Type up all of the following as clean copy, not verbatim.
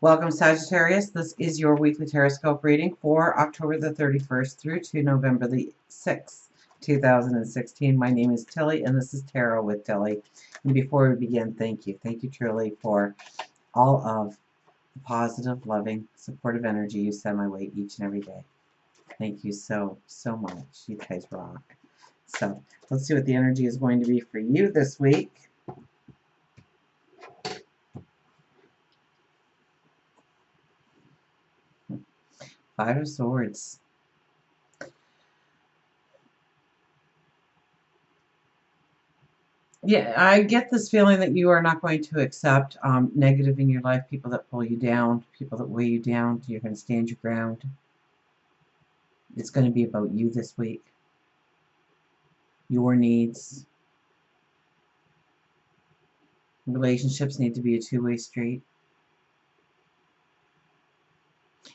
Welcome, Sagittarius. This is your weekly Taroscope reading for October the 31st through to November the 6th, 2016. My name is Tilly, and this is Tarot with Tilly. And before we begin, thank you. Thank you truly for all of the positive, loving, supportive energy you send my way each and every day. Thank you so, so much. You guys rock. So, let's see what the energy is going to be for you this week. Five of Swords. Yeah, I get this feeling that you are not going to accept negative in your life, people that pull you down, people that weigh you down. You're going to stand your ground. It's going to be about you this week, your needs. Relationships need to be a two-way street.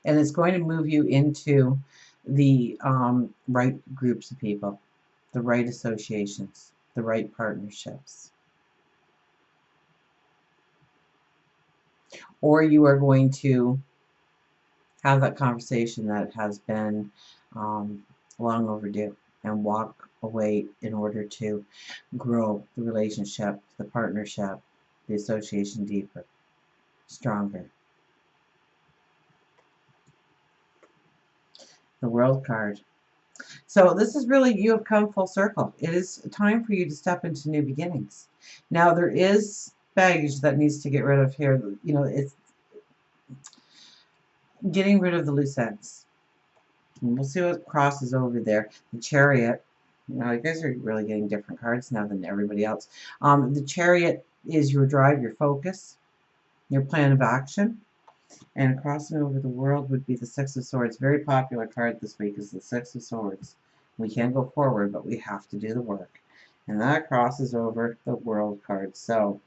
And it's going to move you into the right groups of people, the right associations, the right partnerships. Or you are going to have that conversation that has been long overdue and walk away in order to grow the relationship, the partnership, the association deeper, stronger. The World card. So this is really, you have come full circle. It is time for you to step into new beginnings. Now there is baggage that needs to get rid of here. You know, it's getting rid of the loose ends. And we'll see what crosses over there. The Chariot. Now, you guys are really getting different cards now than everybody else. The Chariot is your drive, your focus, your plan of action. And crossing over the World would be the Six of Swords. Very popular card this week is the Six of Swords. We can go forward, but we have to do the work. And that crosses over the World card. So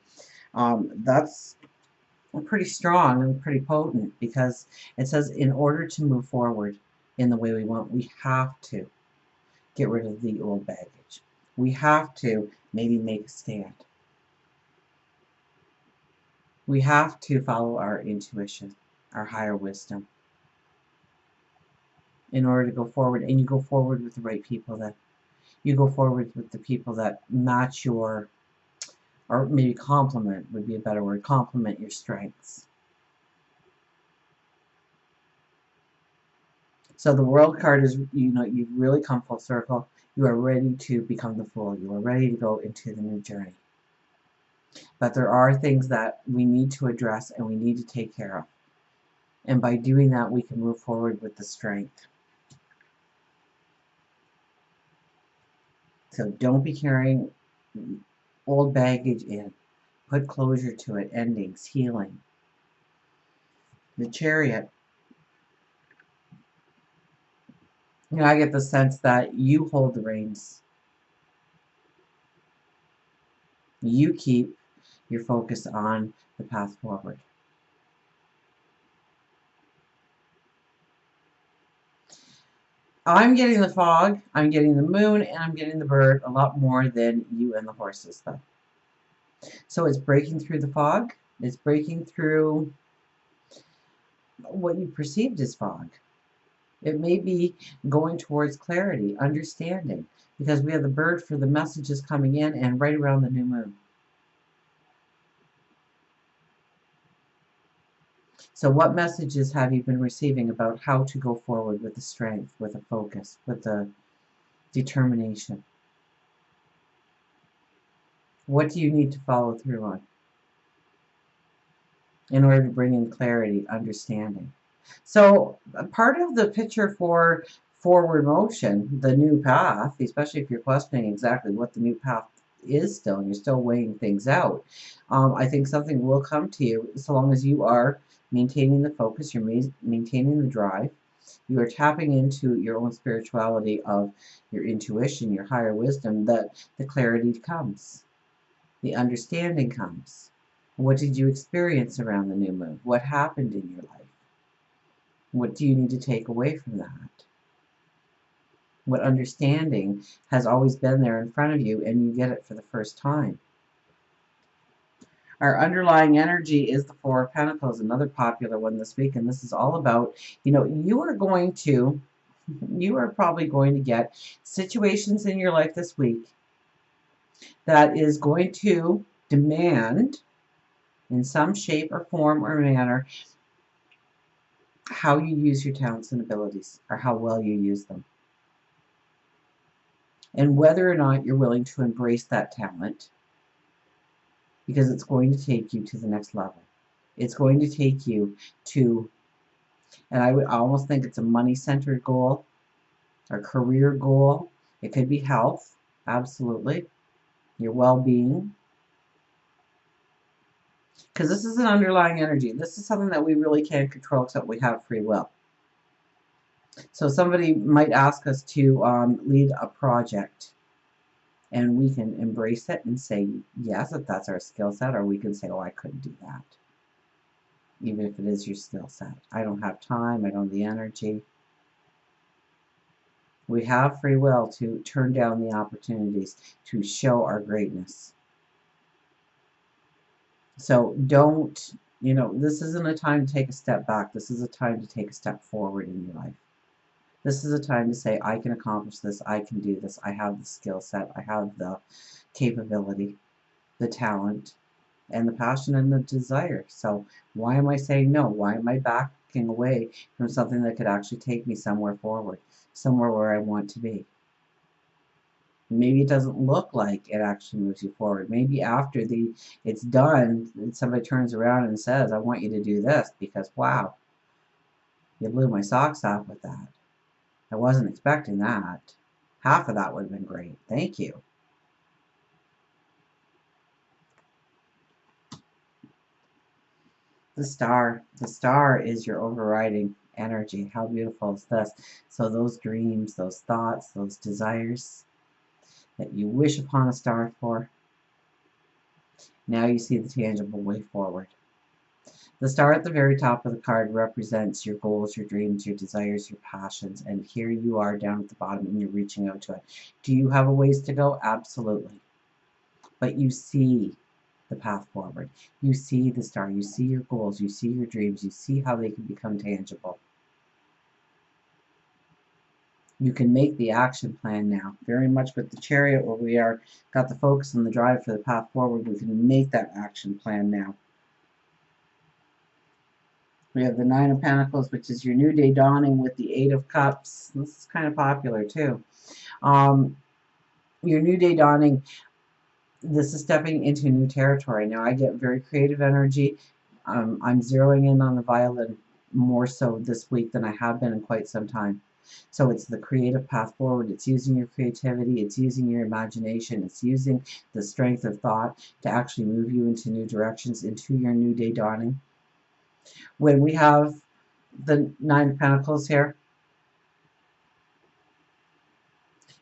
that's pretty strong and pretty potent, because it says in order to move forward in the way we want, we have to get rid of the old baggage. We have to maybe make a stand. We have to follow our intuition, our higher wisdom, in order to go forward. And you go forward with the right people. That you go forward with the people that match your, or maybe complement would be a better word, complement your strengths. So the World card is, you know, you've really come full circle. You are ready to become the Fool. You are ready to go into the new journey. But there are things that we need to address and we need to take care of. And by doing that, we can move forward with the strength. So don't be carrying old baggage in. Put closure to it, endings, healing. The Chariot. You know, I get the sense that you hold the reins. You keep your focus on the path forward. I'm getting the fog, I'm getting the moon, and I'm getting the bird a lot more than you and the horses, though. So it's breaking through the fog. It's breaking through what you perceived as fog. It may be going towards clarity, understanding, because we have the bird for the messages coming in and right around the new moon. So what messages have you been receiving about how to go forward with the strength, with the focus, with the determination? What do you need to follow through on in order to bring in clarity, understanding? So part of the picture for forward motion, the new path, especially if you're questioning exactly what the new path is still, and you're still weighing things out, I think something will come to you so long as you are maintaining the focus, you're maintaining the drive, you are tapping into your own spirituality of your intuition, your higher wisdom, that the clarity comes, the understanding comes. What did you experience around the new moon? What happened in your life? What do you need to take away from that? What understanding has always been there in front of you and you get it for the first time? Our underlying energy is the Four of Pentacles, another popular one this week. And this is all about, you are probably going to get situations in your life this week that is going to demand, in some shape or form or manner, how you use your talents and abilities, or how well you use them. And whether or not you're willing to embrace that talent, because it's going to take you to the next level. It's going to take you to, and I would almost think it's a money-centered goal, or career goal. It could be health, absolutely, your well-being, because this is an underlying energy. This is something that we really can't control except we have free will. So somebody might ask us to lead a project, and we can embrace it and say yes if that's our skill set, or we can say, oh, I couldn't do that. Even if it is your skill set. I don't have time, I don't have the energy. We have free will to turn down the opportunities to show our greatness. So don't, this isn't a time to take a step back. This is a time to take a step forward in your life. This is a time to say, I can accomplish this, I can do this, I have the skill set, I have the capability, the talent, and the passion and the desire. So why am I saying no? Why am I backing away from something that could actually take me somewhere forward, somewhere where I want to be? Maybe it doesn't look like it actually moves you forward. Maybe after it's done, somebody turns around and says, I want you to do this, because wow, you blew my socks off with that. I wasn't expecting that. Half of that would have been great. Thank you. The star. The star is your overriding energy. How beautiful is this? So those dreams, those thoughts, those desires that you wish upon a star for, now you see the tangible way forward. The star at the very top of the card represents your goals, your dreams, your desires, your passions, and here you are down at the bottom and you're reaching out to it. Do you have a ways to go? Absolutely. But you see the path forward. You see the star. You see your goals. You see your dreams. You see how they can become tangible. You can make the action plan now. Very much with the Chariot, where we are got the focus and the drive for the path forward, we can make that action plan now. We have the Nine of Pentacles, which is your new day dawning, with the Eight of Cups. This is kind of popular too. Your new day dawning, this is stepping into new territory. Now I get very creative energy. I'm zeroing in on the violin more so this week than I have been in quite some time. So it's the creative path forward. It's using your creativity. It's using your imagination. It's using the strength of thought to actually move you into new directions, into your new day dawning. When we have the Nine of Pentacles here,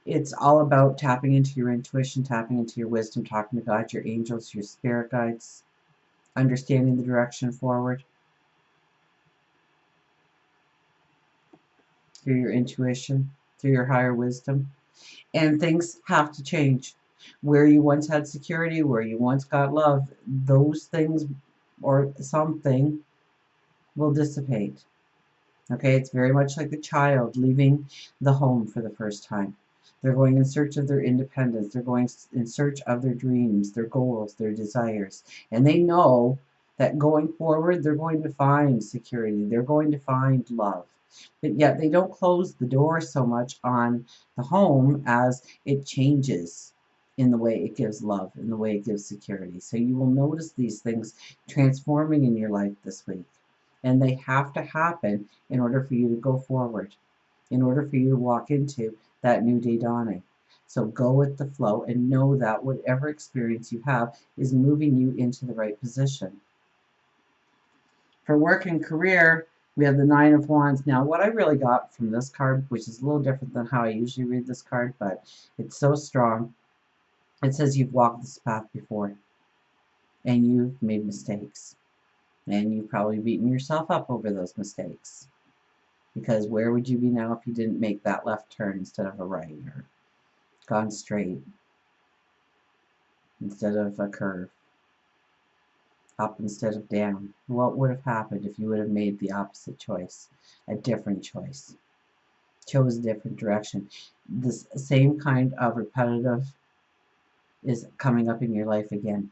it's all about tapping into your intuition, tapping into your wisdom, talking to God, your angels, your spirit guides, understanding the direction forward through your intuition, through your higher wisdom. And things have to change. Where you once had security, where you once got love, those things or something will dissipate. Okay, it's very much like a child leaving the home for the first time. They're going in search of their independence. They're going in search of their dreams, their goals, their desires. And they know that going forward, they're going to find security. They're going to find love. But yet they don't close the door so much on the home as it changes in the way it gives love, in the way it gives security. So you will notice these things transforming in your life this week. And they have to happen in order for you to go forward, in order for you to walk into that new day dawning. So go with the flow and know that whatever experience you have is moving you into the right position. For work and career, we have the Nine of Wands. Now, what I really got from this card, which is a little different than how I usually read this card, but it's so strong, it says you've walked this path before, and you've made mistakes. And you've probably beaten yourself up over those mistakes. Because where would you be now if you didn't make that left turn instead of a right, or gone straight instead of a curve? up instead of down. What would have happened if you would have made the opposite choice, a different choice, chose a different direction? This same kind of repetitive is coming up in your life again.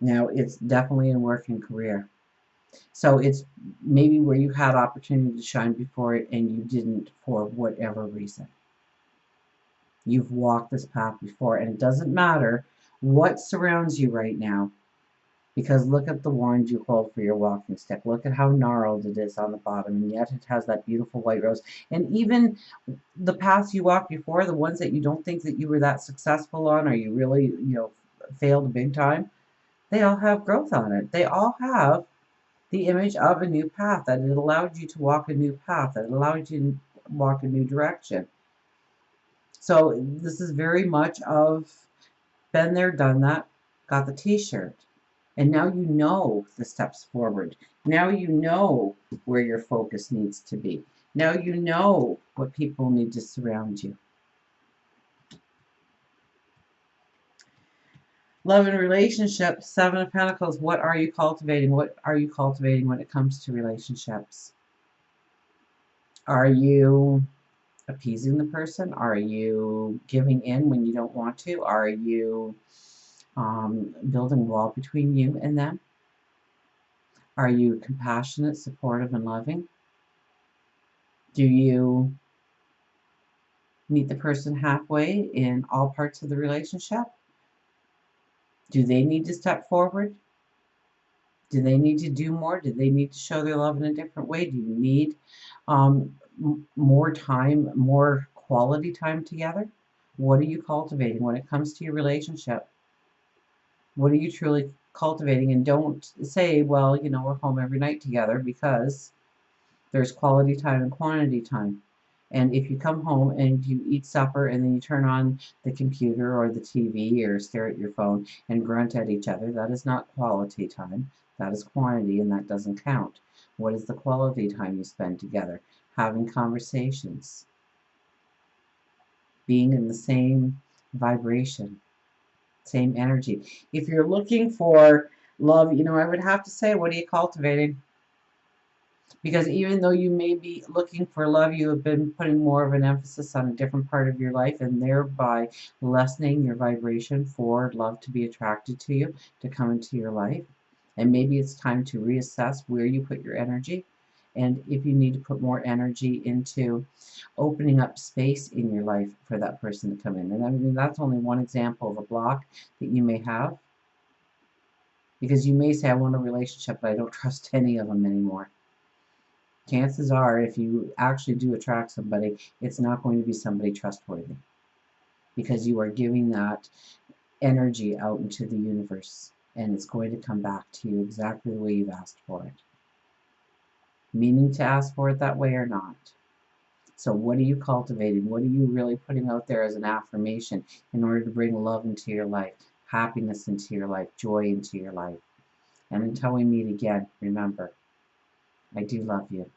Now, it's definitely in work and career. So it's maybe where you had opportunity to shine before and you didn't for whatever reason. You've walked this path before, and it doesn't matter what surrounds you right now, because look at the wand you hold for your walking stick. Look at how gnarled it is on the bottom, and yet it has that beautiful white rose. And even the paths you walked before, the ones that you don't think that you were that successful on, or you really, failed big time, they all have growth on it. They all have the image of a new path, that it allowed you to walk a new path, that it allowed you to walk a new direction. So this is very much of been there, done that, got the t-shirt. And now you know the steps forward. Now you know where your focus needs to be. Now you know what people need to surround you. Love and relationship, Seven of Pentacles. What are you cultivating? What are you cultivating when it comes to relationships? Are you appeasing the person? Are you giving in when you don't want to? Are you building a wall between you and them? Are you compassionate, supportive, and loving? Do you meet the person halfway in all parts of the relationship? Do they need to step forward? Do they need to do more? Do they need to show their love in a different way? Do you need more time, more quality time together? What are you cultivating when it comes to your relationship? What are you truly cultivating? And don't say, well, we're home every night together, because there's quality time and quantity time. And if you come home and you eat supper and then you turn on the computer or the TV or stare at your phone and grunt at each other, that is not quality time. That is quantity, and that doesn't count. What is the quality time you spend together? Having conversations, being in the same vibration, same energy. If you're looking for love, I would have to say, what are you cultivating? Because even though you may be looking for love, you have been putting more of an emphasis on a different part of your life, and thereby lessening your vibration for love to be attracted to you, to come into your life. And maybe it's time to reassess where you put your energy, and if you need to put more energy into opening up space in your life for that person to come in. And I mean, that's only one example of a block that you may have, because you may say, I want a relationship, but I don't trust any of them anymore. Chances are, if you actually do attract somebody, it's not going to be somebody trustworthy, because you are giving that energy out into the universe, and it's going to come back to you exactly the way you've asked for it, meaning to ask for it that way or not. So what are you cultivating? What are you really putting out there as an affirmation in order to bring love into your life, happiness into your life, joy into your life? And until we meet again, remember, I do love you.